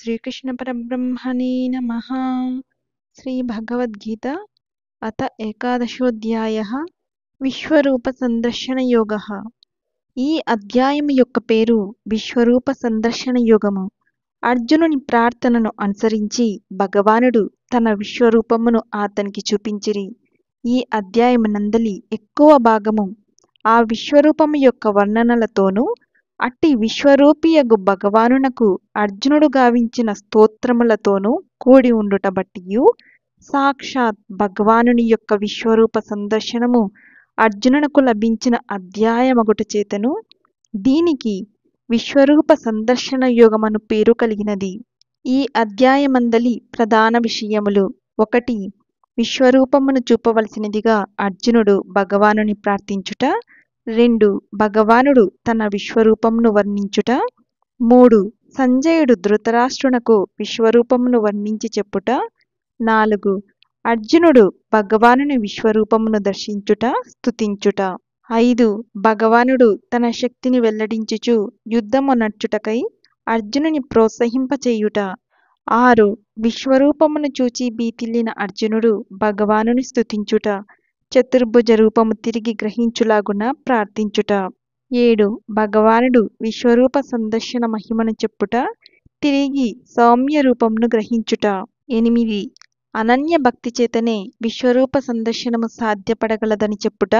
श्रीकृष्ण परब्रह्मणे नमः। श्रीभगवद्गीता अथ एकादशोऽध्यायः విశ్వరూప సందర్శన యోగః। ఈ అధ్యాయం యొక్క పేరు విశ్వరూప సందర్శన యోగము। అర్జునుని ప్రార్థనను అనుసరించి భగవానుడు తన విశ్వరూపమును అతనికి చూపించిరి। ఈ అధ్యాయమునందలి ఎక్కువ భాగము ఆ విశ్వరూపము యొక్క వర్ణనలతోనూ అట్టి విశ్వరూపియగు భగవానునకు అర్జునుడు గావించిన స్తోత్రములతోనూ కూడి ఉండుట బట్టియు సాక్షాత్ భగవానుని యొక్క విశ్వరూప సందర్శనము అర్జునునకు లభించిన అధ్యాయమగుట చేతను దీనికి విశ్వరూప సందర్శన యోగమను పేరు కలిగినది। ఈ అధ్యాయమందలి ప్రధాన విషయములు: 1. విశ్వరూపమును చూపవలసినదిగా అర్జునుడు భగవానుని ప్రార్థించుట। 2. భగవానుడు తన విశ్వరూపమును వర్ణించుట। 3. సంజయుడు ధృతరాష్ట్రునకు విశ్వరూపమును వర్ణించి చెప్పుట। 4. అర్జునుడు భగవానుని విశ్వరూపమును దర్శించుట, స్తుతించుట। 5. భగవానుడు తన శక్తిని వెల్లడించుచు యుద్ధము నర్చుటకై అర్జునుని ప్రోత్సహింపచేయుట। 6. విశ్వరూపమును చూచి భీతిల్లిన అర్జునుడు భగవానుని స్తుతించుట, చతుర్భుజ రూపము తిరిగి గ్రహించులాగున ప్రార్థించుట। 7. భగవానుడు విశ్వరూప సందర్శన మహిమను చెప్పుట, తిరిగి సౌమ్య రూపమును గ్రహించుట। 8. అనన్య భక్తి చేతనే విశ్వరూప సందర్శనము సాధ్యపడగలదని చెప్పుట,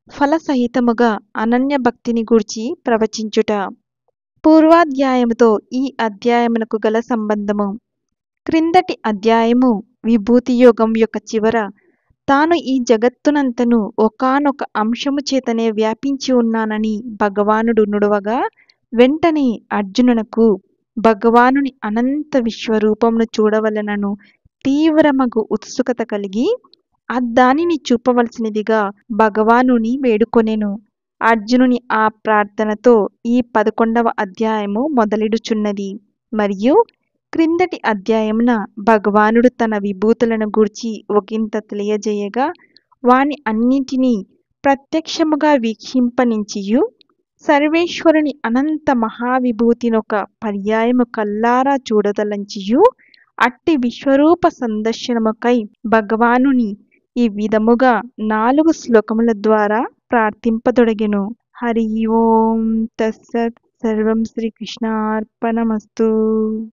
ఫలసహితముగా అనన్య భక్తిని గూర్చి ప్రవచించుట। పూర్వాధ్యాయముతో ఈ అధ్యాయమునకు గల సంబంధము: క్రిందటి అధ్యాయము విభూతి యోగం యొక్క చివర తాను ఈ జగత్తునంతను ఒకానొక అంశము చేతనే వ్యాపించి ఉన్నానని భగవానుడు నుడవగా వెంటనే అర్జునునకు భగవానుని అనంత విశ్వరూపమును చూడవలనను తీవ్రమగు ఉత్సుకత కలిగి దానిని చూపవలసినదిగా భగవానుని వేడుకొనెను। అర్జునుని ఆ ప్రార్థనతో ఈ 11వ అధ్యాయము మొదలెడుచున్నది మరియు క్రిందటి అధ్యాయమున భగవానుడు తన విభూతులను గూర్చి ఒకంత తెలియజేయగా వాని అన్నింటినీ ప్రత్యక్షముగా వీక్షింపనించియు సర్వేశ్వరుని అనంత మహావిభూతినొక పర్యాయము కల్లారా చూడదలంచియు అట్టి విశ్వరూప సందర్శనముకై భగవానుని ఈ విధముగా 4 శ్లోకముల ద్వారా ప్రార్థింపతొడగెను। హరి ఓం తత్సత్। సర్వం శ్రీకృష్ణార్పణమస్తు।